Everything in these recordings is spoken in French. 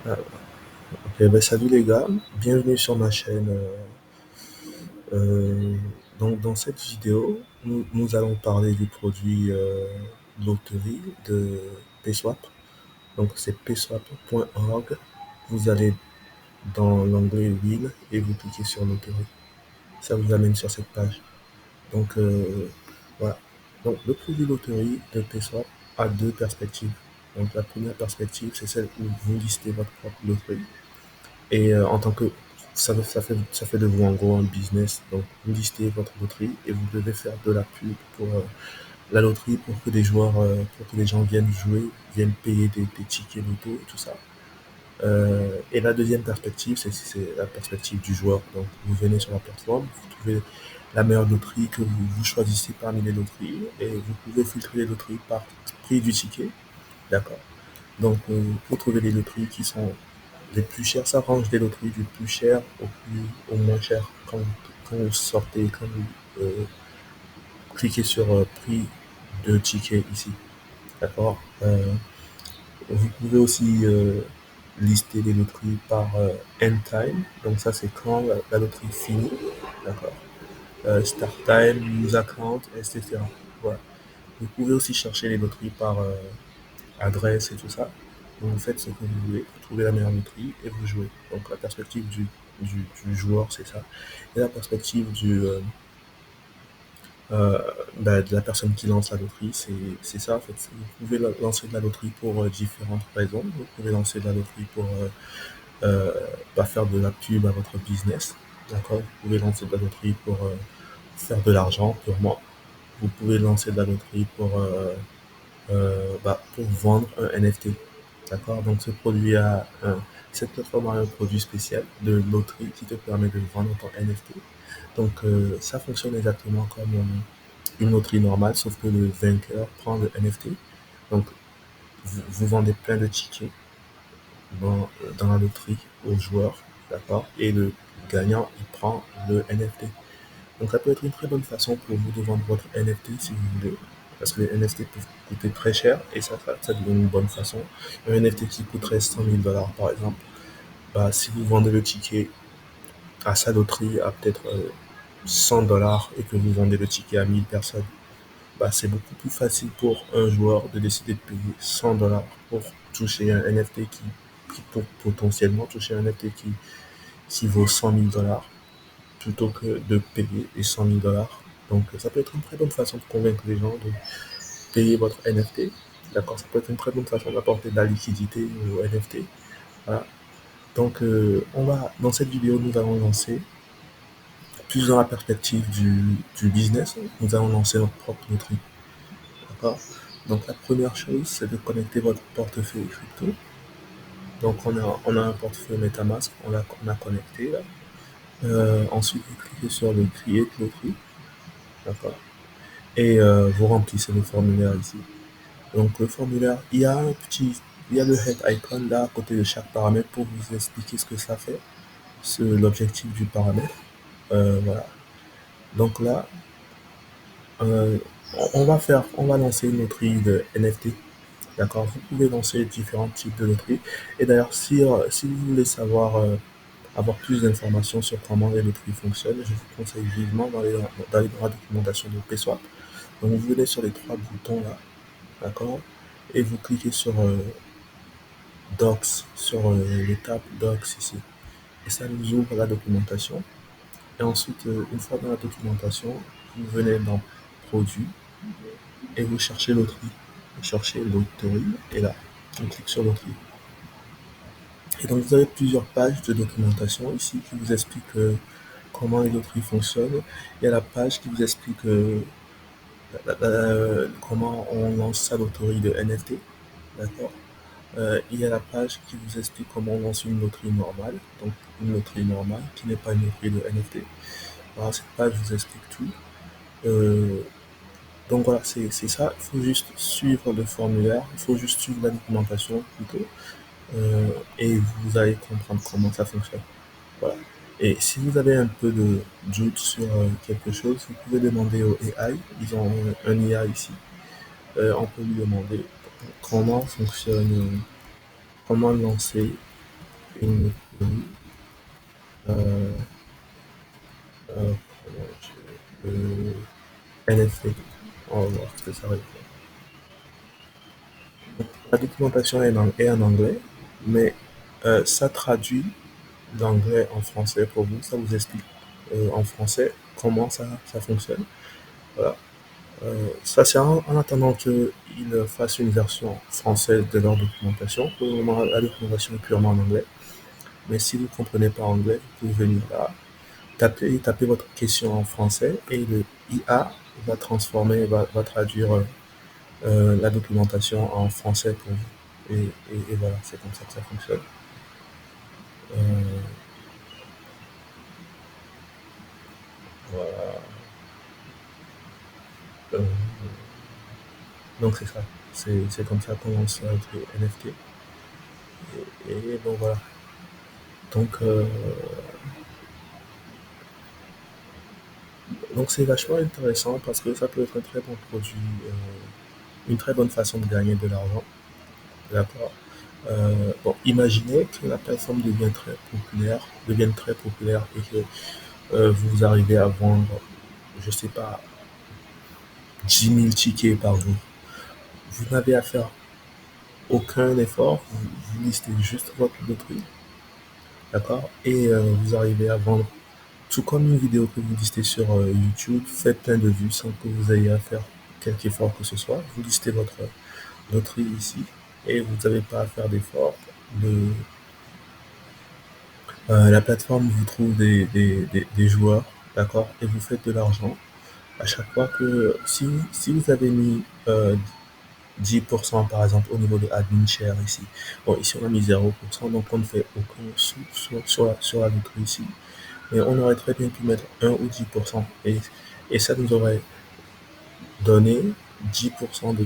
Ah, ok, ben salut les gars, bienvenue sur ma chaîne. Donc dans cette vidéo, nous allons parler du produit loterie de PSwap. Donc c'est pswap.org. Vous allez dans l'onglet Wheel et vous cliquez sur loterie. Ça vous amène sur cette page. Donc voilà. Donc le produit loterie de PSwap a deux perspectives. Donc la première perspective, c'est celle où vous listez votre propre loterie. Et en tant que ça fait de vous en gros un business. Donc vous listez votre loterie et vous devez faire de la pub pour la loterie pour que des joueurs, pour que les gens viennent jouer, viennent payer des tickets loto et tout ça. Et la deuxième perspective, c'est la perspective du joueur. Donc vous venez sur la plateforme, vous trouvez la meilleure loterie que vous choisissez parmi les loteries et vous pouvez filtrer les loteries par prix du ticket. D'accord. Donc, vous trouvez les loteries qui sont les plus chères. Ça range des loteries du plus cher au moins cher quand vous sortez, quand vous cliquez sur prix de ticket ici. D'accord. Vous pouvez aussi lister les loteries par end time. Donc, ça, c'est quand la loterie finit. D'accord. Start time, use account, etc. Voilà. Vous pouvez aussi chercher les loteries par adresse et tout ça. Donc vous faites ce que vous voulez, vous trouvez la meilleure loterie et vous jouez. Donc la perspective du joueur, c'est ça. Et la perspective euh, de la personne qui lance la loterie, c'est ça en fait. Vous pouvez lancer de la loterie pour différentes raisons. Vous pouvez lancer de la loterie pour faire de la pub à votre business. D'accord. Vous pouvez lancer de la loterie pour faire de l'argent purement. Vous pouvez lancer de la loterie pour vendre un NFT. D'accord? Donc, cette plateforme a un produit spécial de loterie qui te permet de vendre ton NFT. Donc, ça fonctionne exactement comme une loterie normale, sauf que le vainqueur prend le NFT. Donc, vous vendez plein de tickets dans la loterie aux joueurs, d'accord? Et le gagnant, il prend le NFT. Donc ça peut être une très bonne façon pour vous de vendre votre NFT si vous voulez. Parce que les NFT peuvent coûter très cher et ça devient une bonne façon. Un NFT qui coûterait 100 000 dollars par exemple, bah, si vous vendez le ticket à sa loterie à peut-être 100 dollars et que vous vendez le ticket à 1000 personnes, bah, c'est beaucoup plus facile pour un joueur de décider de payer 100 dollars pour toucher un NFT pour potentiellement toucher un NFT qui vaut 100 000 dollars plutôt que de payer les 100 000 dollars. Donc, ça peut être une très bonne façon de convaincre les gens de payer votre NFT. D'accord, ça peut être une très bonne façon d'apporter de la liquidité au NFT. Voilà. Donc, dans cette vidéo, nous allons lancer, plus dans la perspective du business, nous allons lancer notre propre loterie. D'accord. Donc, la première chose, c'est de connecter votre portefeuille crypto. Donc, on a un portefeuille MetaMask, on a connecté là. Ensuite, vous cliquez sur le Create Lottery. D'accord. Et vous remplissez le formulaire ici. Donc le formulaire, il y a le head icon là à côté de chaque paramètre pour vous expliquer ce que ça fait, l'objectif du paramètre. Voilà. Donc là, euh, on va lancer une loterie de NFT. D'accord. Vous pouvez lancer différents types de loteries. Et d'ailleurs, si vous voulez avoir plus d'informations sur comment les loteries fonctionnent, je vous conseille vivement d'aller dans la documentation de PSWAP. Donc vous venez sur les trois boutons là, d'accord, et vous cliquez sur Docs, sur l'étape Docs ici. Et ça nous ouvre la documentation. Et ensuite, une fois dans la documentation, vous venez dans Produit et vous cherchez Loterie. Vous cherchez Loterie et là, on clique sur Loterie. Et donc vous avez plusieurs pages de documentation ici qui vous expliquent comment les loteries fonctionnent. Il y a la page qui vous explique comment on lance sa loterie de NFT. D'accord. Il y a la page qui vous explique comment on lance une loterie normale, donc une loterie normale qui n'est pas une loterie de NFT. Voilà, cette page vous explique tout. Euh, donc voilà, c'est ça. Il faut juste suivre le formulaire, il faut juste suivre la documentation plutôt, euh, et vous allez comprendre comment ça fonctionne. Voilà. Et si vous avez un peu de doute sur quelque chose, vous pouvez demander au AI. Ils ont un IA ici. On peut lui demander comment fonctionne, comment lancer. une loterie, euh, comment NFT. On va voir ce que ça va être. La documentation est en anglais, mais ça traduit d'anglais en français pour vous. Ça vous explique en français comment ça fonctionne. Voilà. Ça, c'est en attendant qu'ils fassent une version française de leur documentation. Pour le moment, la documentation est purement en anglais. Mais si vous ne comprenez pas anglais, vous pouvez venir là, taper votre question en français et le IA va transformer, va traduire la documentation en français pour vous. Et voilà, c'est comme ça que ça fonctionne. Euh, voilà. Euh, donc c'est ça. C'est comme ça qu'on lance notre NFT. Et bon voilà. Donc, donc c'est vachement intéressant parce que ça peut être un très bon produit, une très bonne façon de gagner de l'argent. D'accord. Bon, imaginez que la plateforme devienne très populaire et que vous arrivez à vendre, je sais pas, 10 000 tickets par jour. Vous n'avez à faire aucun effort, vous listez juste votre loterie, d'accord, et vous arrivez à vendre, tout comme une vidéo que vous listez sur YouTube, faites plein de vues sans que vous ayez à faire quelque effort que ce soit. Vous listez votre loterie ici et vous n'avez pas à faire d'effort. Le, la plateforme vous trouve des joueurs, d'accord, et vous faites de l'argent à chaque fois que si vous avez mis 10% par exemple au niveau de admin share ici. Bon, ici on a mis 0%, donc on ne fait aucun sou sur la loterie ici. Mais on aurait très bien pu mettre 1 ou 10%. Et ça nous aurait donné 10%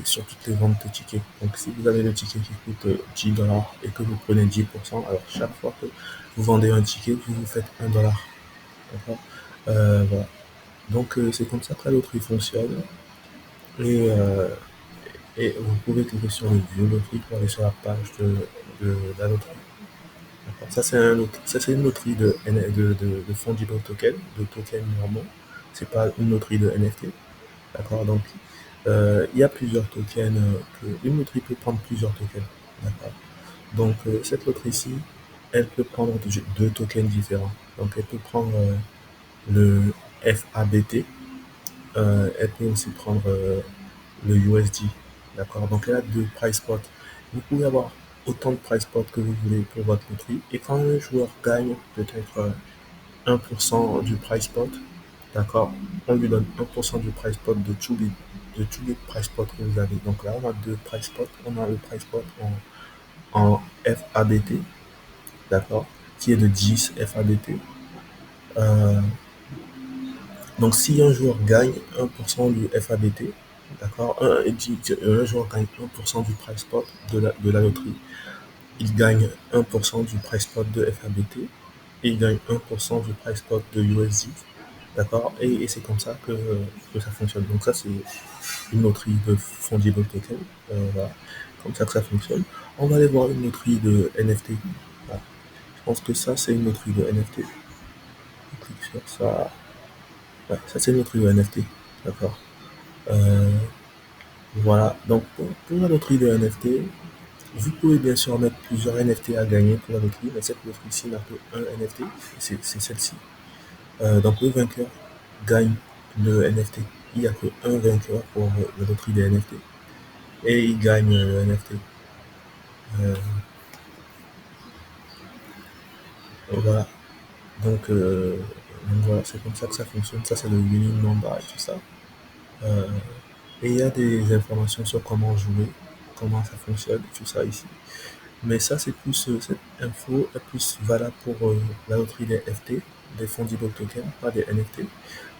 sur toutes les ventes de tickets. Donc si vous avez le ticket qui coûte 10 dollars et que vous prenez 10%, alors chaque fois que vous vendez un ticket, vous vous faites 1 dollar. D'accord. Voilà. Donc c'est comme ça que la loterie fonctionne. Et, euh, et vous pouvez cliquer sur le view loterie pour aller sur la page de la loterie. D'accord. Ça, c'est une loterie de fungible token, de tokens normaux. C'est pas une loterie de NFT. D'accord. Donc, il y a plusieurs tokens. Une loterie peut prendre plusieurs tokens. D'accord. Donc, cette loterie-ci, elle peut prendre deux tokens différents. Donc, elle peut prendre le FABT. Elle peut aussi prendre le USD. D'accord. Donc, elle a deux price spots. Vous pouvez avoir autant de price spots que vous voulez pour votre loterie. Et quand un joueur gagne peut-être 1% du price pot, d'accord, on lui donne 1% du price pot de tous les price spots que vous avez. Donc là, on a deux price spots. On a le price pot en FABT, d'accord, qui est de 10 FABT. Euh, donc si un joueur gagne 1% du FABT, d'accord, un joueur gagne 1% du price pot de la loterie, il gagne 1% du price pot de FABT et il gagne 1% du price pot de USD. D'accord. Et c'est comme ça que ça fonctionne. Donc ça, c'est une loterie de fungible token. Voilà. Comme ça que ça fonctionne. On va aller voir une loterie de NFT. Voilà. Je pense que ça, c'est une loterie de NFT. On clique sur ça. Ouais, ça, c'est une loterie de NFT. D'accord. Euh, voilà. Donc, pour la loterie de NFT, vous pouvez bien sûr mettre plusieurs NFT à gagner pour la loterie, mais cette loterie-ci n'a que un NFT, c'est celle-ci. Donc, le vainqueur gagne le NFT. Il n'y a qu'un vainqueur pour la loterie des NFT. Et il gagne le NFT. Euh, voilà. Donc, euh, donc voilà, c'est comme ça que ça fonctionne. Ça, c'est le winning number et tout ça. Euh, et il y a des informations sur comment jouer, comment ça fonctionne, tout ça ici. Mais ça, c'est plus, cette info est plus valable pour la loterie des FT, des fungible tokens, pas des NFT.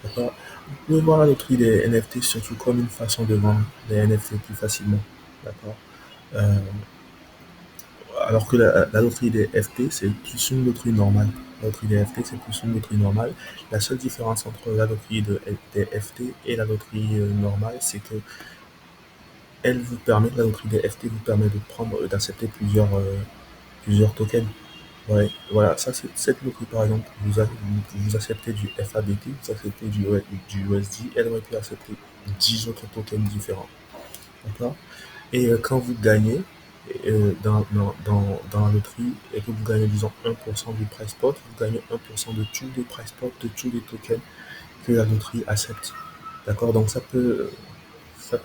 D'accord. Vous pouvez voir la loterie des NFT surtout comme une façon de vendre les NFT plus facilement. D'accord. Euh, alors que la loterie des FT, c'est plus une loterie normale. La loterie des FT, c'est plus une loterie normale. La seule différence entre la loterie des FT et la loterie normale, c'est que la loterie des FT vous permet de prendre, d'accepter plusieurs tokens. Ouais, voilà, ça c'est cette loterie par exemple, vous acceptez du FABT, vous acceptez du USD, elle aurait pu accepter 10 autres tokens différents. D'accord? Et quand vous gagnez dans la loterie et que vous gagnez disons 1% du price pot, vous gagnez 1% de tous les price pot, de tous les tokens que la loterie accepte. D'accord? Donc ça peut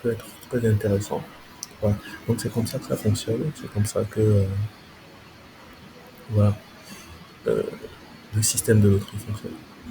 être très intéressant. Voilà. Donc c'est comme ça que ça fonctionne, c'est comme ça que voilà, euh, le système de loterie fonctionne.